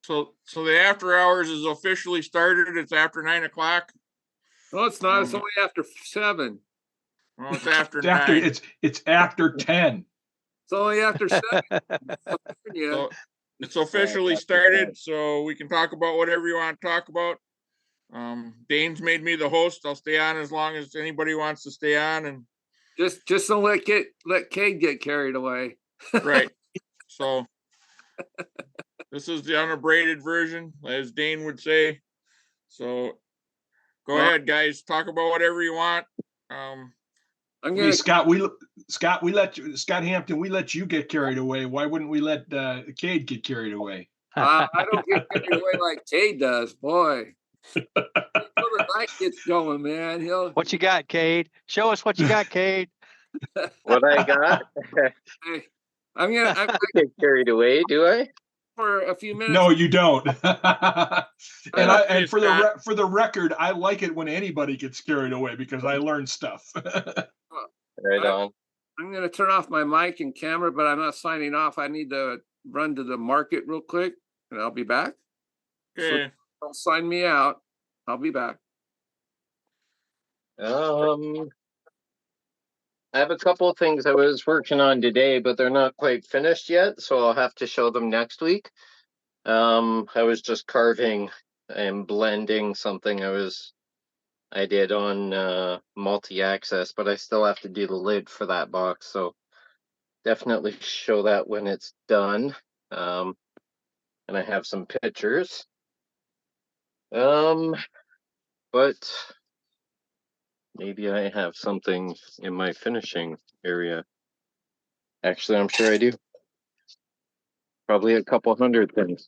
So the after hours is officially started. It's after 9 o'clock. No, it's not. It's only after 7. Well, it's after It's after 9. it's after 10. It's only after 7. So it's officially started, so we can talk about whatever you want to talk about. Dane's made me the host. I'll stay on as long as anybody wants to stay on, and just don't let Kade get carried away. right. So this is the unabraded version, as Dane would say. So go ahead, guys. Talk about whatever you want. Scott Hampton, we let you get carried away. Why wouldn't we let Kade get carried away? I don't get carried away like Kade does, boy. Until the night gets going, man. What you got, Kade? Show us what you got, Kade. What I got? I'm I get carried away, do I? For a few minutes. No, you don't. and for the record, I like it when anybody gets carried away because I learn stuff. Right on. I'm going to turn off my mic and camera, but I'm not signing off. I need to run to the market real quick, and I'll be back. Okay. So don't sign me out. I'll be back. I have a couple of things I was working on today, but they're not quite finished yet, so I'll have to show them next week. I was just carving and blending something I did on multi-access, but I still have to do the lid for that box, so definitely show that when it's done. And I have some pictures. But maybe I have something in my finishing area. Actually, I'm sure I do. Probably a couple hundred things.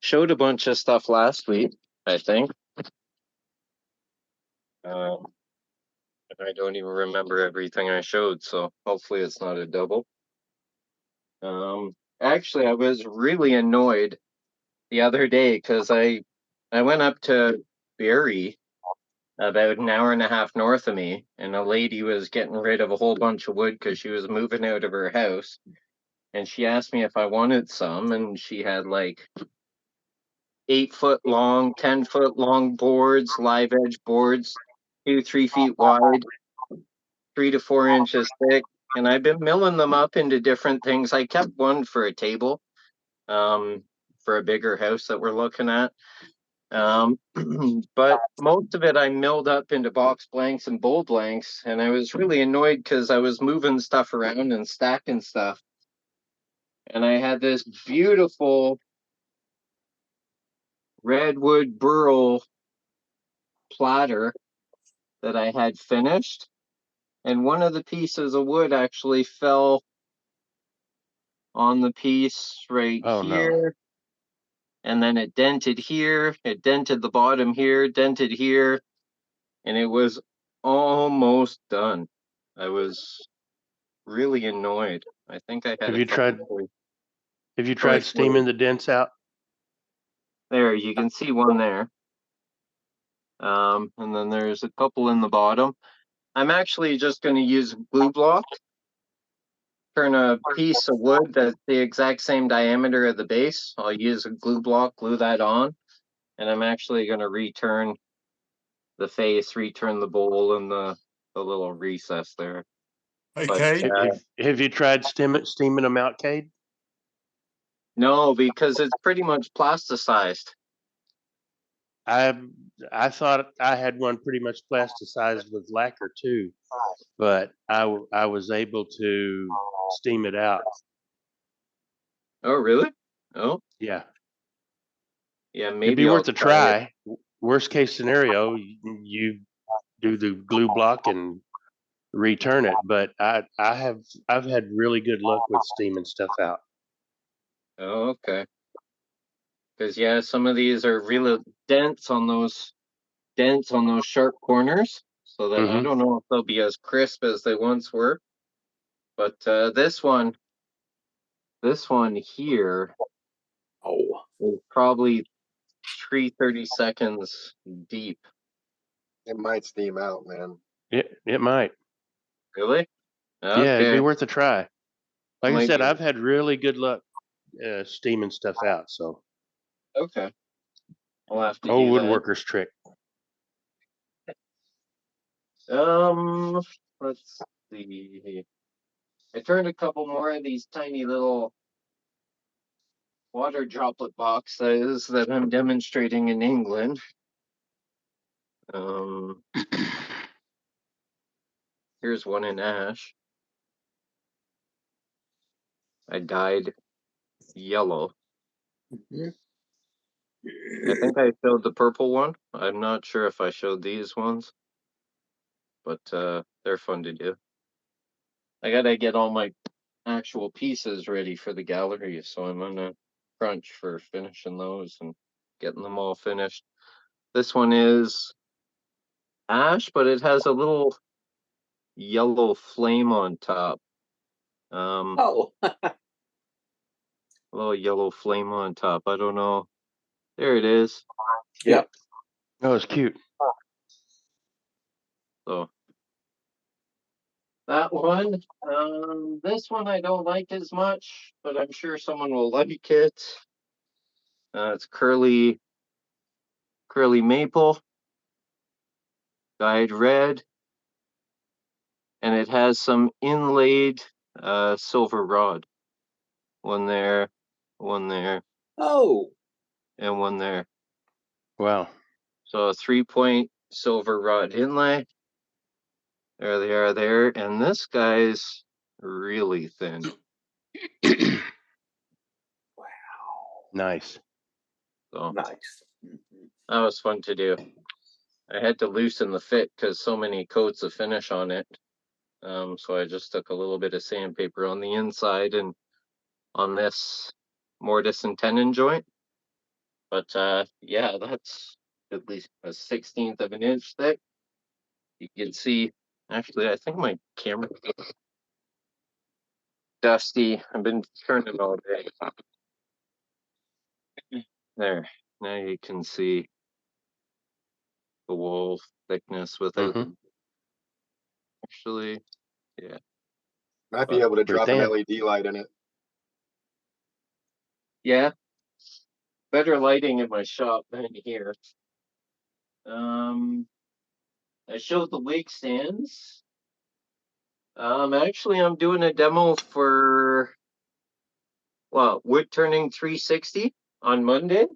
Showed a bunch of stuff last week, I think. I don't even remember everything I showed, so hopefully it's not a double. Actually, I was really annoyed the other day because I went up to Barrie, about an hour and a half north of me, and a lady was getting rid of a whole bunch of wood because she was moving out of her house. And she asked me if I wanted some, and she had like 8-foot long, 10-foot long boards, live edge boards, 2-3 feet wide, 3 to 4 inches thick. And I've been milling them up into different things. I kept one for a table, for a bigger house that we're looking at. But most of it I milled up into box blanks and bowl blanks, and I was really annoyed because I was moving stuff around and stacking stuff. And I had this beautiful redwood burl platter that I had finished, and one of the pieces of wood actually fell on the piece right here. And then it dented here, it dented the bottom here, dented here, and it was almost done. I was really annoyed. I think I had Have you tried steaming the dents out? There, you can see one there. And then there's a couple in the bottom. I'm actually just going to use glue block. Turn a piece of wood that's the exact same diameter of the base. I'll use a glue block, glue that on. And I'm actually going to return the face, return the bowl, and the little recess there. Okay. Have you tried steaming them out, Kade? No, because it's pretty much plasticized. I thought I had one pretty much plasticized with lacquer too, but I was able to steam it out. Oh, really? Oh, yeah. Yeah, maybe it'd be worth a try. It. Worst case scenario, you do the glue block and return it. But I've had really good luck with steaming stuff out. Oh, okay. Because yeah, some of these are really dents on those sharp corners, so that I don't know if they'll be as crisp as they once were. But this one, This one here is probably 3 seconds deep. It might steam out, man. It might. Really? Yeah, it'd be Okay. worth a try. Like I Might said, be- I've had really good luck steaming stuff out. So, Okay. I'll have to old do that. woodworker's trick. Let's see. I turned a couple more of these tiny little water droplet boxes that I'm demonstrating in England. Here's one in ash. I dyed yellow. I think I showed the purple one. I'm not sure if I showed these ones, but they're fun to do. I gotta get all my actual pieces ready for the gallery, so I'm on a crunch for finishing those and getting them all finished. This one is ash, but it has a little yellow flame on top. Oh, A little yellow flame on top. I don't know. There it is. yep. Oh, it's cute. So that one. This one I don't like as much, but I'm sure someone will like it. It's curly maple, dyed red, and it has some inlaid silver rod. One there, Oh, and one there. Wow. So a 3-point silver rod inlay. There they are there, and this guy's really thin. Nice. So nice. Mhm. that was fun to do. I had to loosen the fit because so many coats of finish on it. So I just took a little bit of sandpaper on the inside and on this mortise and tenon joint. But yeah, that's at least a 1/16 of an inch thick. You can see, actually, I think my camera's dusty. I've been turning all day. There, now you can see the wall thickness without actually, yeah. Might be able to Pretty drop an thin. LED light in it. Yeah, better lighting in my shop than here. I showed the wake stands. Actually, I'm doing a demo for wood turning 360 on Monday.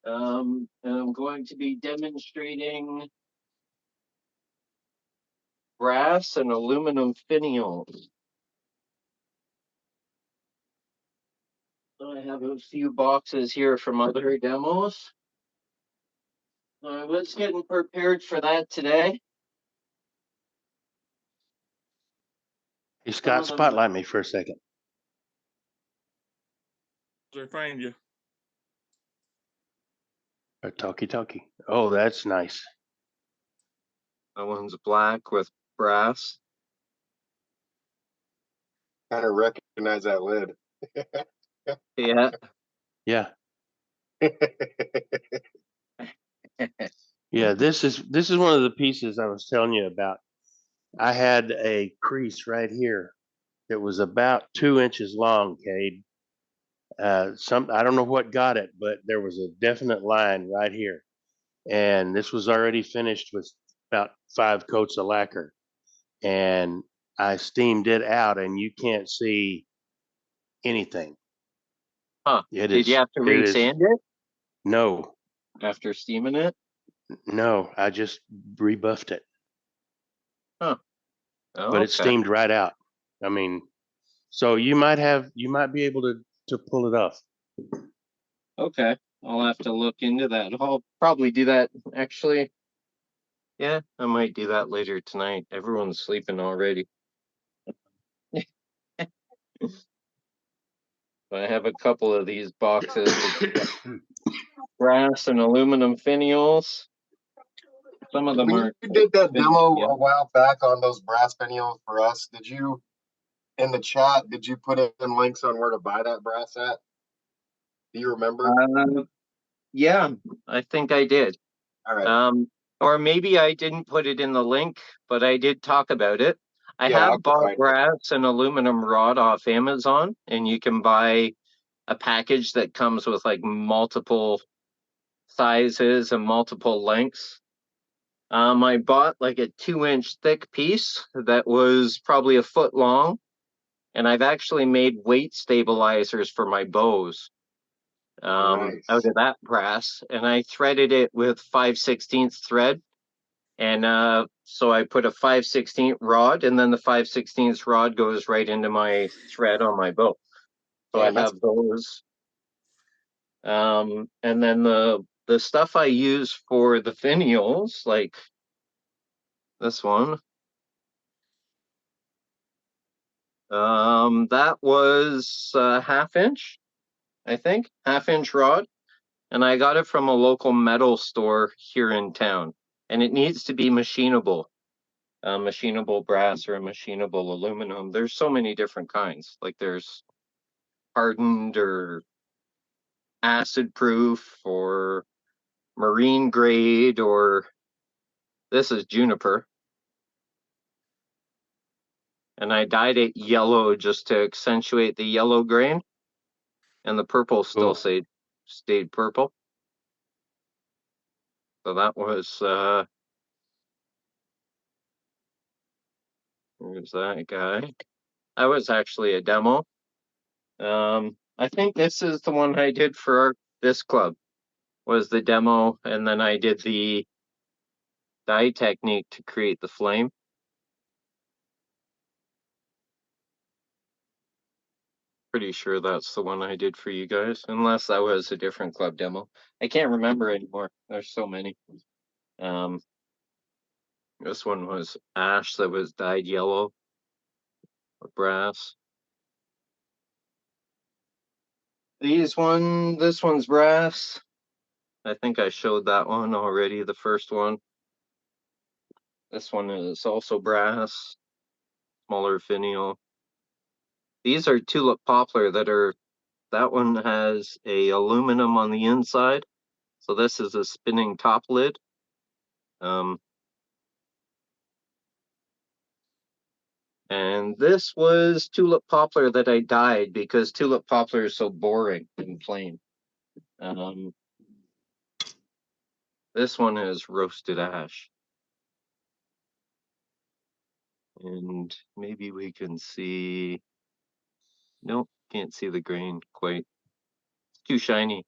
And I'm going to be demonstrating brass and aluminum finials. I have a few boxes here from other demos. I was getting prepared for that today. Hey, Scott, spotlight me for a second. I find you. Or talkie. Oh, that's nice. That one's black with brass. Kind of recognize that lid. Yeah. Yeah. Yeah, this is one of the pieces I was telling you about. I had a crease right here that was about 2 inches long, Cade. I don't know what got it, but there was a definite line right here. And this was already finished with about 5 coats of lacquer. And I steamed it out and you can't see anything. Huh. Did you have to resand it No, after steaming it? no, I just rebuffed it. Huh. Oh, But it okay. steamed right out. I mean, so you might be able to pull it off. Okay. I'll have to look into that. I'll probably do that actually. Yeah, I might do that later tonight. Everyone's sleeping already. I have a couple of these boxes of brass and aluminum finials. Some of them When are. you did that finished demo yet. a while back on those brass finials for us, did you in the chat, did you put in links on where to buy that brass at? Do you remember? Yeah, I think I did. All right. Or maybe I didn't put it in the link, but I did talk about it. I Yeah, I'll have bought find it. brass and aluminum rod off Amazon, and you can buy a package that comes with like multiple sizes and multiple lengths. I bought like a 2-inch thick piece that was probably a foot long, and I've actually made weight stabilizers for my bows Nice. out of that brass, and I threaded it with 5/16 thread. And so I put a 5/16 rod, and then the 5/16 rod goes right into my thread on my bow. So Damn, I have those. And then the stuff I use for the finials, like this one, that was a 1/2 inch, I think, 1/2 inch rod. And I got it from a local metal store here in town. And it needs to be machinable. Machinable brass or a machinable aluminum. There's so many different kinds. Like there's hardened or acid proof or marine grade, or this is juniper. And I dyed it yellow just to accentuate the yellow grain. And the purple still stayed purple. So that was where's that guy? That was actually a demo. I think this is the one I did for this club, was the demo, and then I did the dye technique to create the flame. Pretty sure that's the one I did for you guys, unless that was a different club demo. I can't remember anymore. There's so many. This one was ash that was dyed yellow or brass. This one's brass. I think I showed that one already, the first one. This one is also brass, smaller finial. These are tulip poplar that one has a aluminum on the inside. So this is a spinning top lid. And this was tulip poplar that I dyed because tulip poplar is so boring and plain. This one is roasted ash. And maybe we can see, nope, can't see the grain quite. It's too shiny.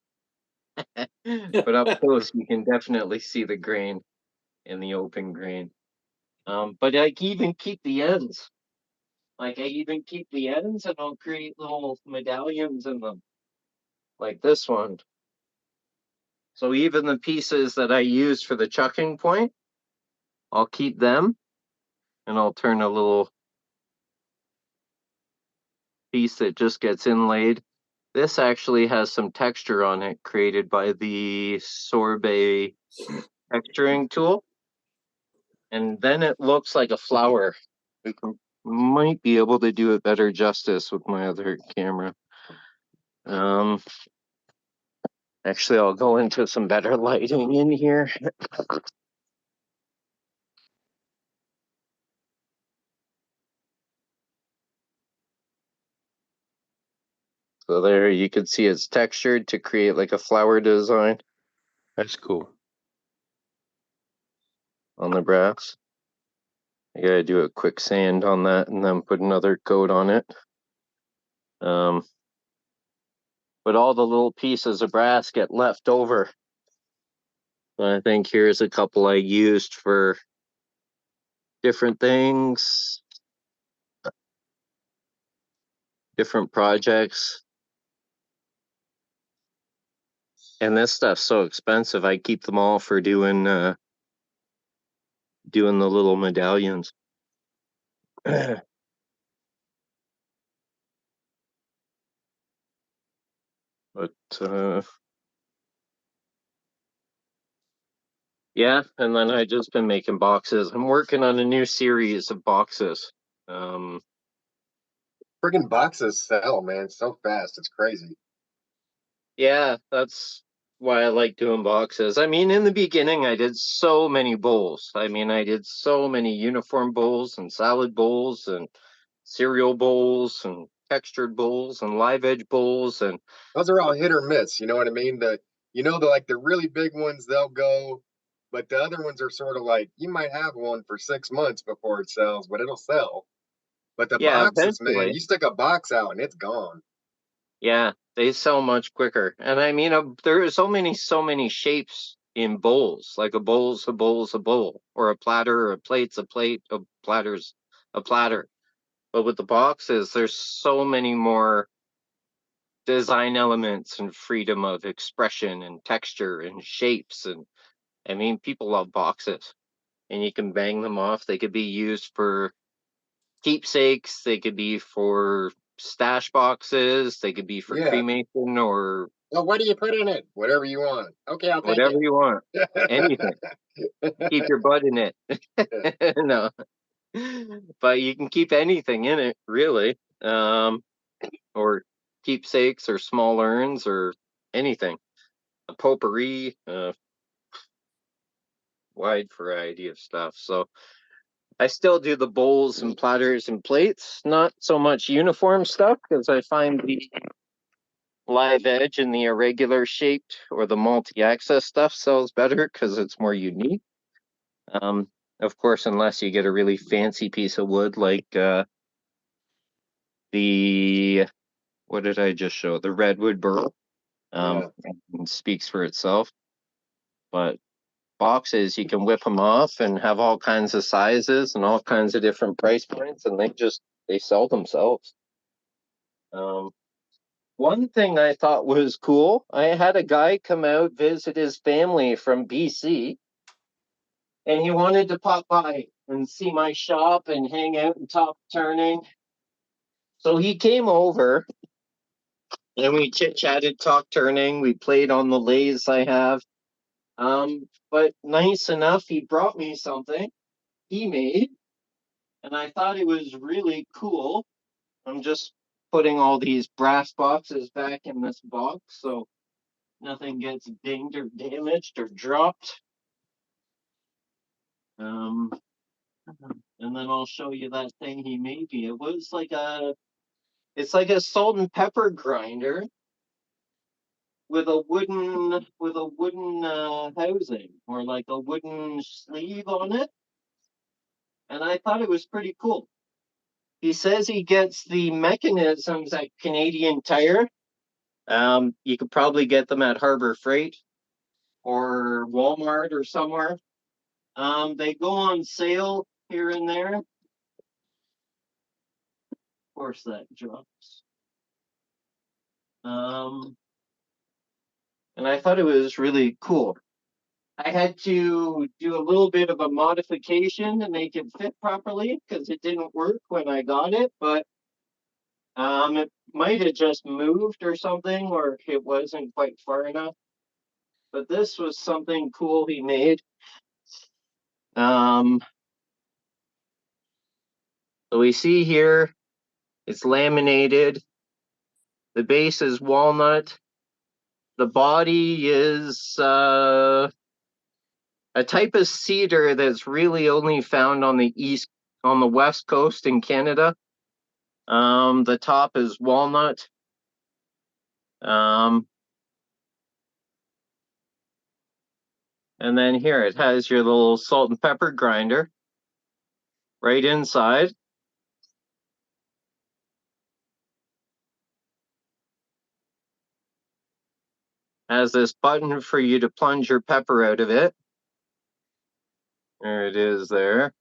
But up close, you can definitely see the grain in the open grain. But I can even keep the ends. Like I even keep the ends and I'll create little medallions in them. Like this one. So even the pieces that I use for the chucking point, I'll keep them and I'll turn a little piece that just gets inlaid. This actually has some texture on it created by the sorbet texturing tool. And then it looks like a flower. We might be able to do it better justice with my other camera. Actually, I'll go into some better lighting in here. So there you can see it's textured to create like a flower design. That's cool. On the brass. I gotta do a quick sand on that and then put another coat on it. But all the little pieces of brass get left over. So I think here's a couple I used for different things, different projects. And this stuff's so expensive. I keep them all for doing the little medallions. But yeah, and then I just been making boxes. I'm working on a new series of boxes. Friggin' boxes sell, man, so fast. It's crazy. Yeah, that's why I like doing boxes. I mean, in the beginning, I did so many bowls. I mean, I did so many uniform bowls and salad bowls and cereal bowls and textured bowls and live edge bowls. And Those are all hit or miss. You know what I mean? The really big ones, they'll go, but the other ones are sort of like you might have one for 6 months before it sells, but it'll sell. But the yeah, boxes, man, eventually, you stick a box out and it's gone. yeah, they sell much quicker. And I mean, there are so many shapes in bowls. Like a bowl's a bowl's a bowl, or a platter, or a plate's a plate, a platter's a platter. But with the boxes, there's so many more design elements and freedom of expression and texture and shapes. And I mean, people love boxes, and you can bang them off. They could be used for keepsakes, they could be for stash boxes, they could be for Yeah. cremation or Well, what do you put in it? Whatever you want. Okay, I'll take whatever you want. it. Anything. Keep your butt in it. No. But you can keep anything in it, really. Or keepsakes or small urns or anything. A potpourri, wide variety of stuff. So I still do the bowls and platters and plates, not so much uniform stuff because I find the live edge and the irregular shaped or the multi-access stuff sells better because it's more unique. Um, of course, unless you get a really fancy piece of wood like the what did I just show? The redwood burl. Speaks for itself. But boxes, you can whip them off and have all kinds of sizes and all kinds of different price points, and they sell themselves. One thing I thought was cool, I had a guy come out visit his family from BC, and he wanted to pop by and see my shop and hang out and talk turning. So he came over and we chit chatted, talk turning. We played on the lathes I have. But nice enough, he brought me something he made, and I thought it was really cool. I'm just putting all these brass boxes back in this box so nothing gets dinged or damaged or dropped. And then I'll show you that thing he made me. It's like a salt and pepper grinder with a wooden housing or like a wooden sleeve on it. And I thought it was pretty cool. He says he gets the mechanisms at Canadian Tire. You could probably get them at Harbor Freight or Walmart or somewhere. They go on sale here and there. Of course, that drops. And I thought it was really cool. I had to do a little bit of a modification to make it fit properly because it didn't work when I got it, but it might have just moved or something, or it wasn't quite far enough. But this was something cool he made. So we see here, it's laminated. The base is walnut. The body is a type of cedar that's really only found on the west coast in Canada. The top is walnut. And then here it has your little salt and pepper grinder right inside. Has this button for you to plunge your pepper out of it. There it is there.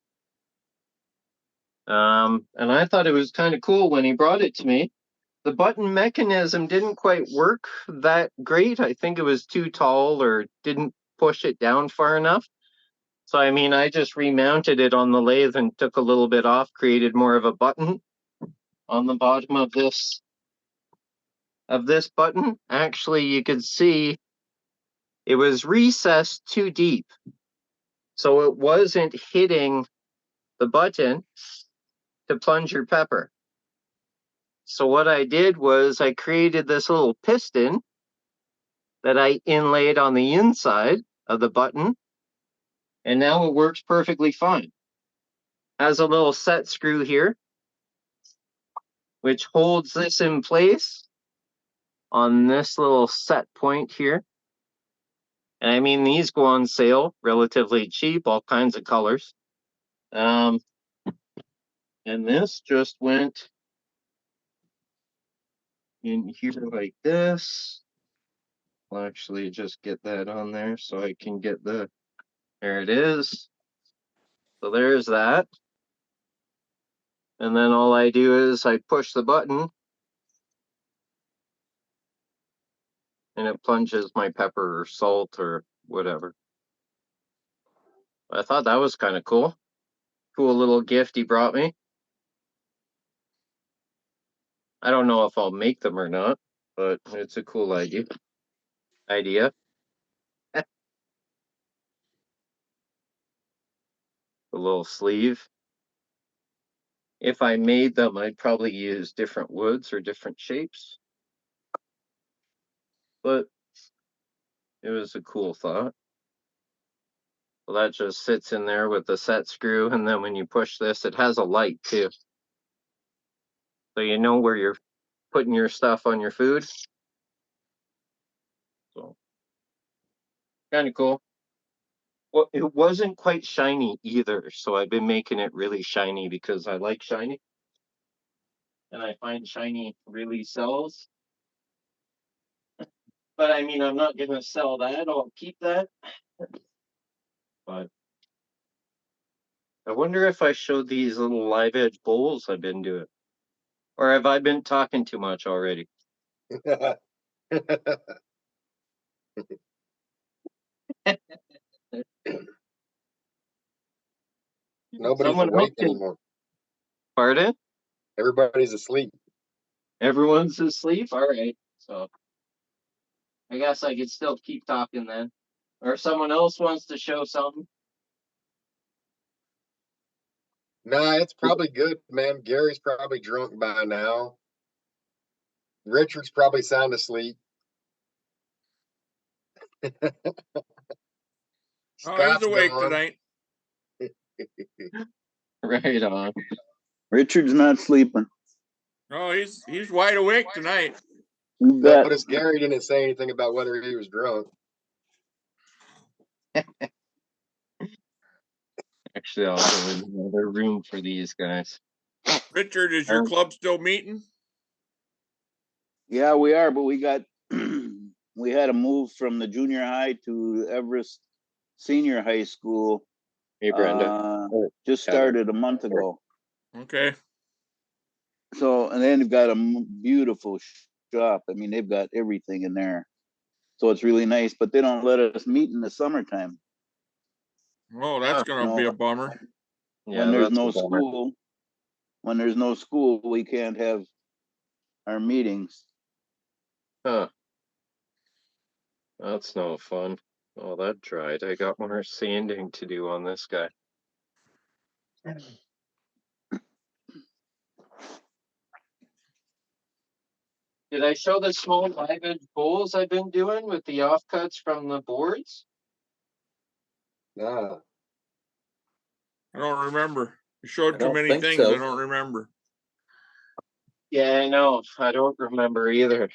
And I thought it was kind of cool when he brought it to me. The button mechanism didn't quite work that great. I think it was too tall or didn't push it down far enough. So, I mean, I just remounted it on the lathe and took a little bit off, created more of a button on the bottom of this button. Actually, you could see it was recessed too deep. So it wasn't hitting the button to plunge your pepper. So what I did was I created this little piston that I inlaid on the inside of the button, and now it works perfectly fine. Has a little set screw here, which holds this in place on this little set point here. And I mean, these go on sale relatively cheap, all kinds of colors. And this just went in here like this. I'll actually just get that on there so I can get there it is. So there's that. And then all I do is I push the button and it plunges my pepper or salt or whatever. I thought that was kind of cool. Cool little gift he brought me. I don't know if I'll make them or not, but it's a cool idea. The little sleeve. If I made them, I'd probably use different woods or different shapes. But it was a cool thought. Well, that just sits in there with the set screw, and then when you push this, it has a light too. So you know where you're putting your stuff on your food. So kind of cool. Well, it wasn't quite shiny either, so I've been making it really shiny because I like shiny. And I find shiny really sells. But I mean, I'm not going to sell that. I'll keep that. But I wonder if I showed these little live edge bowls I've been doing. Or have I been talking too much already? Nobody's Someone awake else can. anymore. Pardon? Everybody's asleep. Everyone's asleep? All right. So I guess I could still keep talking then. Or someone else wants to show something. Nah, it's probably good, man. Gary's probably drunk by now. Richard's probably sound asleep. Oh, he's Scott's awake gone. tonight. Right on. Richard's not sleeping. Oh, he's wide awake tonight. You bet. Notice Gary didn't say anything about whether he was drunk. Actually, I'll go in another room for these guys. Richard, is your club still meeting? Yeah, we are, but we got we had to move from the junior high to Everest Senior High School. Hey, Brenda. Just started a month ago. Okay. So, and then they've got a beautiful shop. I mean, they've got everything in there. So it's really nice, but they don't let us meet in the summertime. Oh, that's gonna be a bummer. Yeah, when there's that's no a bummer. school, when there's no school, we can't have our meetings. Huh. That's no fun. Oh, that dried. I got more sanding to do on this guy. Did I show the small live edge bowls I've been doing with the offcuts from the boards? Nah. I don't remember. You showed I too don't many think things. so. I don't remember. Yeah, I know. I don't remember either.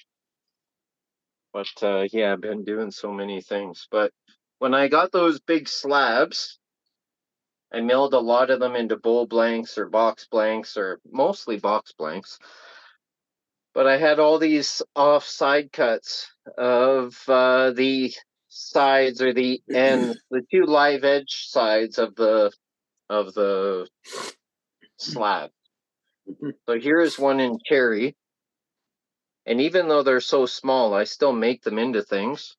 But yeah, I've been doing so many things. But when I got those big slabs, I milled a lot of them into bowl blanks or box blanks, or mostly box blanks. But I had all these off side cuts of the sides or the ends, the two live edge sides of the slab. So here is one in cherry. And even though they're so small, I still make them into things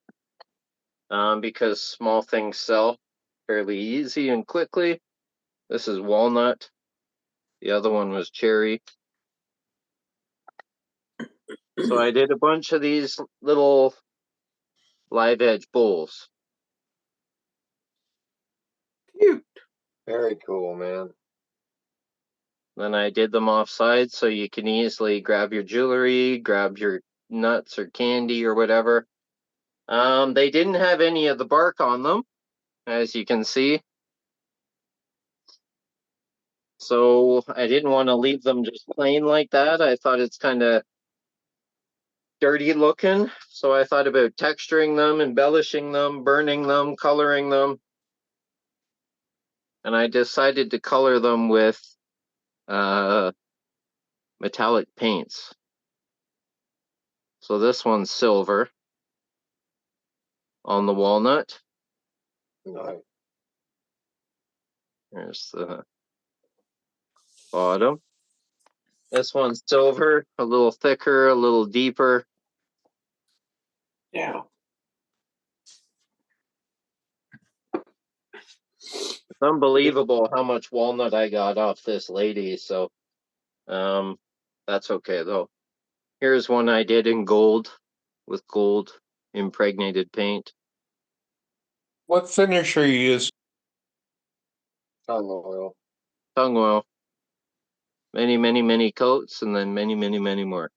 because small things sell fairly easy and quickly. This is walnut. The other one was cherry. So I did a bunch of these little live edge bowls. Cute. Very cool, man. Then I did them offside so you can easily grab your jewelry, grab your nuts or candy or whatever. They didn't have any of the bark on them, as you can see. So I didn't want to leave them just plain like that. I thought it's kind of dirty looking. So I thought about texturing them, embellishing them, burning them, coloring them. And I decided to color them with metallic paints. So this one's silver on the walnut. Nice. There's the bottom. This one's silver, a little thicker, a little deeper. Yeah. It's unbelievable how much walnut I got off this lady, so that's okay though. Here's one I did in gold with gold impregnated paint. What finish are you using? Tongue oil. Tongue oil. Many, many, many coats, and then many, many, many more.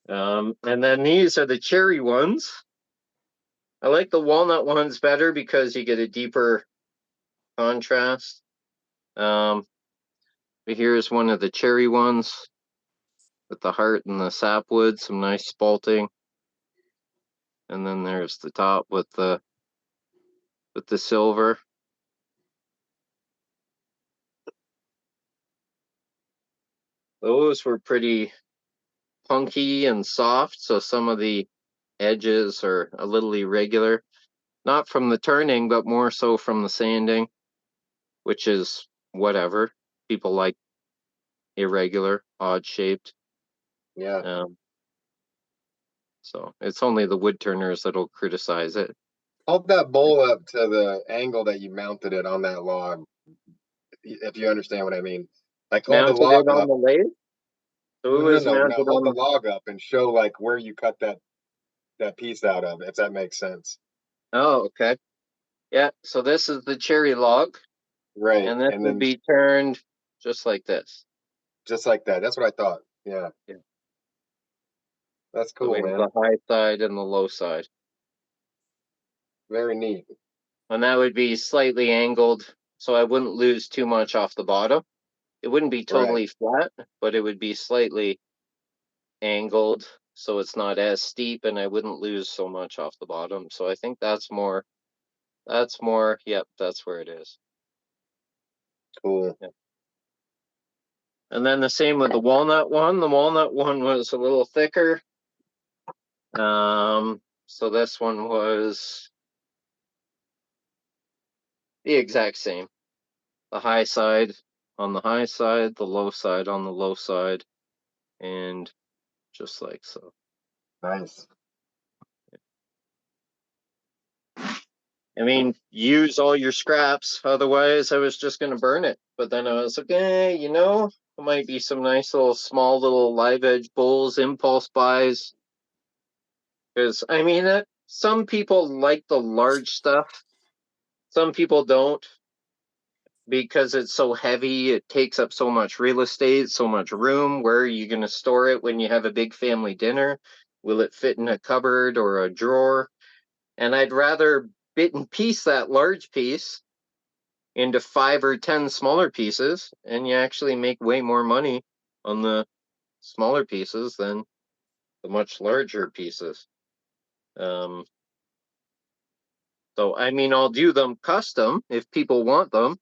And then these are the cherry ones. I like the walnut ones better because you get a deeper contrast. But here's one of the cherry ones with the heart and the sapwood, some nice spalting. And then there's the top with the silver. Those were pretty punky and soft, so some of the edges are a little irregular. Not from the turning, but more so from the sanding, which is whatever. People like irregular, odd shaped. Yeah. So it's only the wood turners that'll criticize it. Hold that bowl up to the angle that you mounted it on that log, if you understand what I mean. Like hold the Mounted it log on up. the lathe? So it was No. mounted Hold the on. log up and show like where you cut that piece out of, if that makes sense. Oh, okay. Yeah, so this is the cherry log, Right. and this And would then be turned just like this. just like that. That's what I thought. Yeah. Yeah. That's So we cool, have man. the high side and the low side. Very neat. And that would be slightly angled, so I wouldn't lose too much off the bottom. It wouldn't be totally flat, but it would be slightly angled, so it's not as steep, and I wouldn't lose so much off the bottom. So I think that's more, yep, that's where it is. Cool. Yeah. And then the same with the walnut one. The walnut one was a little thicker. So this one was the exact same. The high side on the high side, the low side on the low side, and just like so. Nice. I mean, use all your scraps. Otherwise, I was just going to burn it. But then I was like, there might be some nice little small little live edge bowls, impulse buys. Because, I mean, some people like the large stuff. Some people don't. Because it's so heavy, it takes up so much real estate, so much room. Where are you going to store it when you have a big family dinner? Will it fit in a cupboard or a drawer? And I'd rather bit and piece that large piece into 5 or 10 smaller pieces, and you actually make way more money on the smaller pieces than the much larger pieces. So, I mean, I'll do them custom if people want them,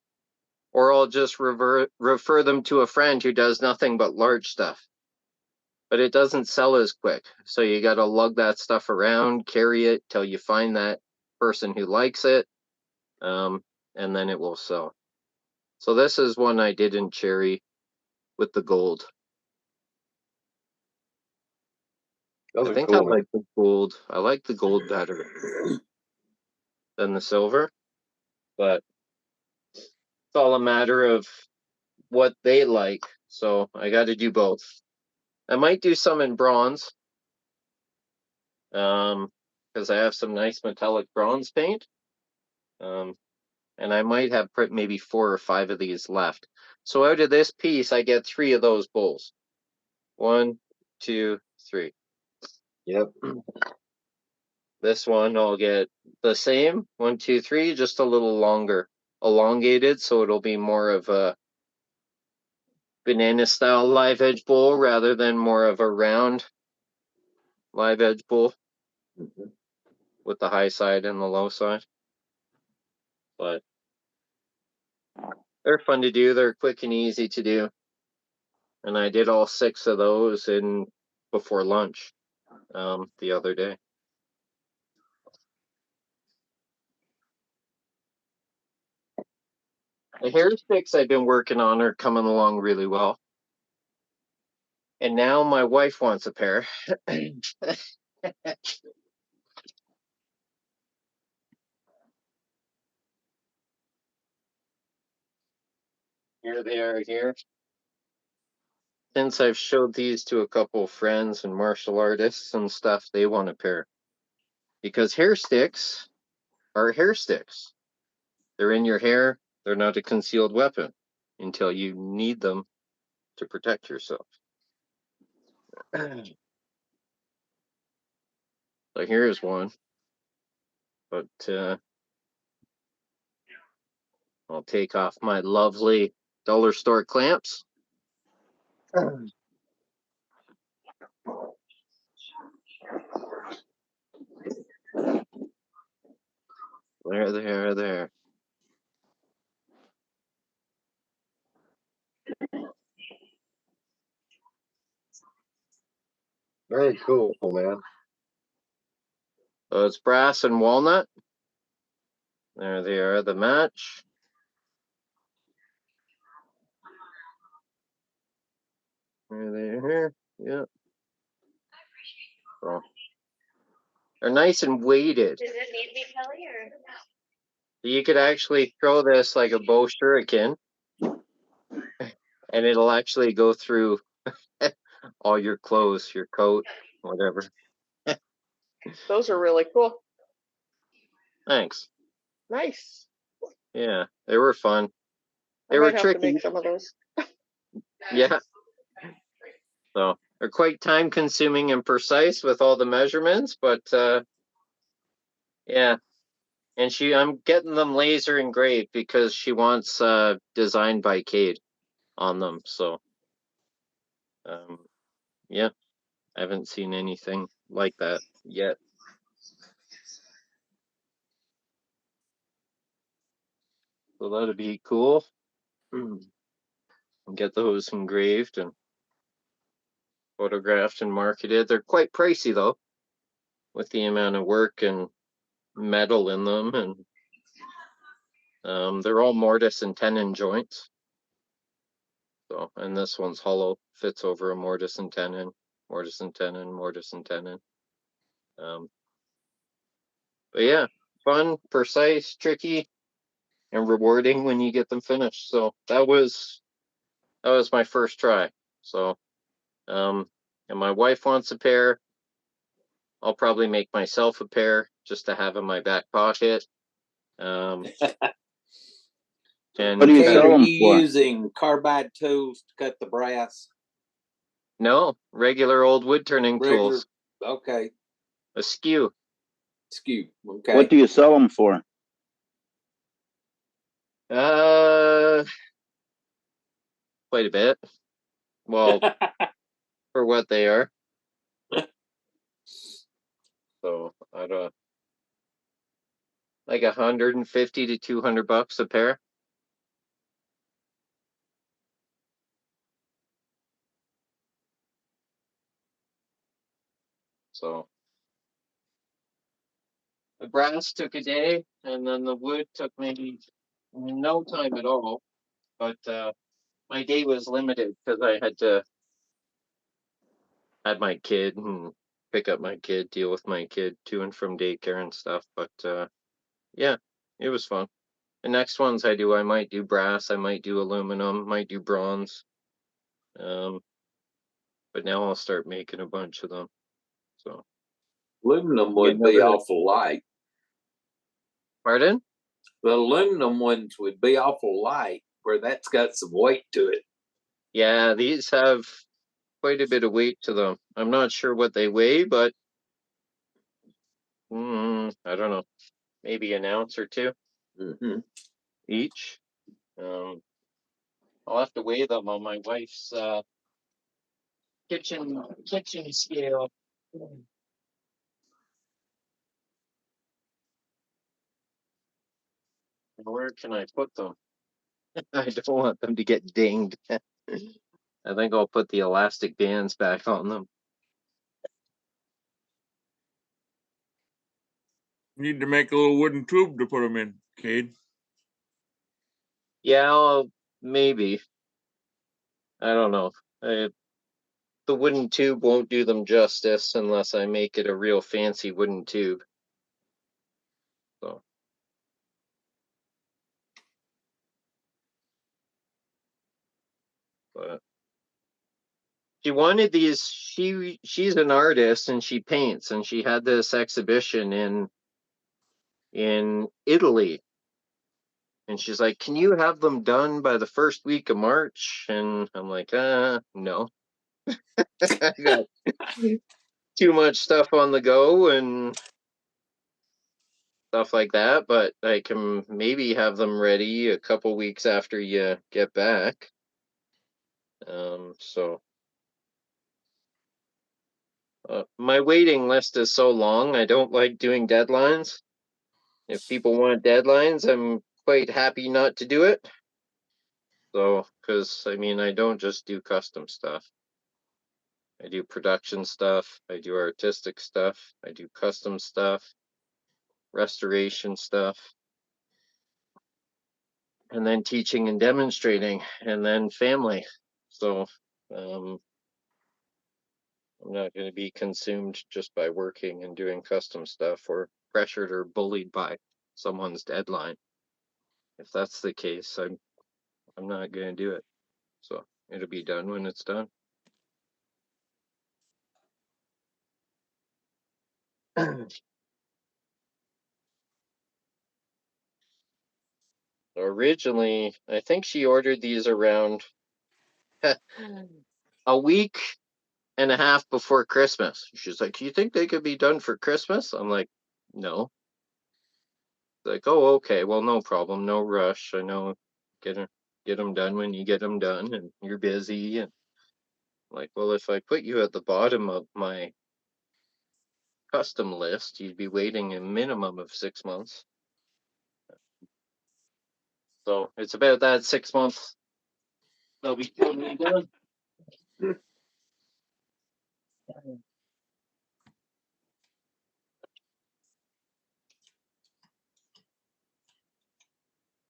or I'll just refer them to a friend who does nothing but large stuff. But it doesn't sell as quick. So you got to lug that stuff around, carry it till you find that person who likes it, and then it will sell. So this is one I did in cherry with the gold. Those I are think cool, I man. like the gold. I like the gold better than the silver, but it's all a matter of what they like. So I got to do both. I might do some in bronze, because I have some nice metallic bronze paint. and I might have maybe 4 or 5 of these left. So out of this piece, I get 3 of those bowls. 1, 2, 3. Yep. This one I'll get the same. 1, 2, 3, just a little longer, elongated, so it'll be more of a banana style live edge bowl rather than more of a round live edge bowl with the high side and the low side. But they're fun to do. They're quick and easy to do. And I did all 6 of those in before lunch the other day. The hair sticks I've been working on are coming along really well. And now my wife wants a pair. Here they are here. Since I've showed these to a couple of friends and martial artists and stuff, they want a pair. Because hair sticks are hair sticks. They're in your hair. They're not a concealed weapon until you need them to protect yourself. So here's one. But I'll take off my lovely dollar store clamps. There. Very cool, man. So it's brass and walnut. There they are, the match. There they are here. Yeah. So they're nice and weighted. Does it need to be Kelly or? You could actually throw this like a bow shuriken, and it'll actually go through all your clothes, your coat, whatever. Those are really cool. Thanks. Nice. Yeah, they were fun. They I were might have to tricky. make some of those. Yeah. So they're quite time consuming and precise with all the measurements, but yeah. And I'm getting them laser engraved because she wants designed by Kade on them. So yeah, I haven't seen anything like that yet. So that'd be cool. Get those engraved and photographed and marketed. They're quite pricey though, with the amount of work and metal in them, and they're all mortise and tenon joints. So, and this one's hollow, fits over a mortise and tenon, mortise and tenon, mortise and tenon. But yeah, fun, precise, tricky, and rewarding when you get them finished. So that was my first try. So, and my wife wants a pair. I'll probably make myself a pair just to have in my back pocket. And What do you Kate, sell are them you for? using carbide tools to cut the brass? no, regular old wood turning Regular. tools. Okay. A skew. Skew. Okay. What do you sell them for? Quite a bit. Well, for what they are. So I don't like $150 to $200 a pair. So the brass took a day, and then the wood took maybe no time at all. But my day was limited because I had my kid and pick up my kid, deal with my kid to and from daycare and stuff. But yeah, it was fun. The next ones I might do brass, I might do aluminum, might do bronze. But now I'll start making a bunch of them. So Aluminum Yeah, would be another- awful light. pardon? The aluminum ones would be awful light, where that's got some weight to it. Yeah, these have quite a bit of weight to them. I'm not sure what they weigh, but I don't know, maybe an ounce or two Mm-hmm. each. I'll have to weigh them on my wife's kitchen scale. Where can I put them? I don't want them to get dinged. I think I'll put the elastic bands back on them. Need to make a little wooden tube to put them in, Cade. Yeah, maybe. I don't know. The wooden tube won't do them justice unless I make it a real fancy wooden tube. So. But she wanted these. She's an artist and she paints, and she had this exhibition in Italy. And she's like, "Can you have them done by the first week of March?" And I'm like, no. I got too much stuff on the go and stuff like that, but I can maybe have them ready a couple weeks after you get back. So my waiting list is so long. I don't like doing deadlines. If people want deadlines, I'm quite happy not to do it. So, because I mean, I don't just do custom stuff. I do production stuff, I do artistic stuff, I do custom stuff, restoration stuff, and then teaching and demonstrating, and then family. So I'm not going to be consumed just by working and doing custom stuff or pressured or bullied by someone's deadline. If that's the case, I'm not going to do it. So it'll be done when it's done. Originally, I think she ordered these around a week and a half before Christmas. She's like, "You think they could be done for Christmas?" I'm like, "No." Like, "Oh, okay. Well, no problem. No rush. I know. Get them done when you get them done, and you're busy." And like, well, if I put you at the bottom of my custom list, you'd be waiting a minimum of 6 months. So it's about that 6 months. They'll be totally done.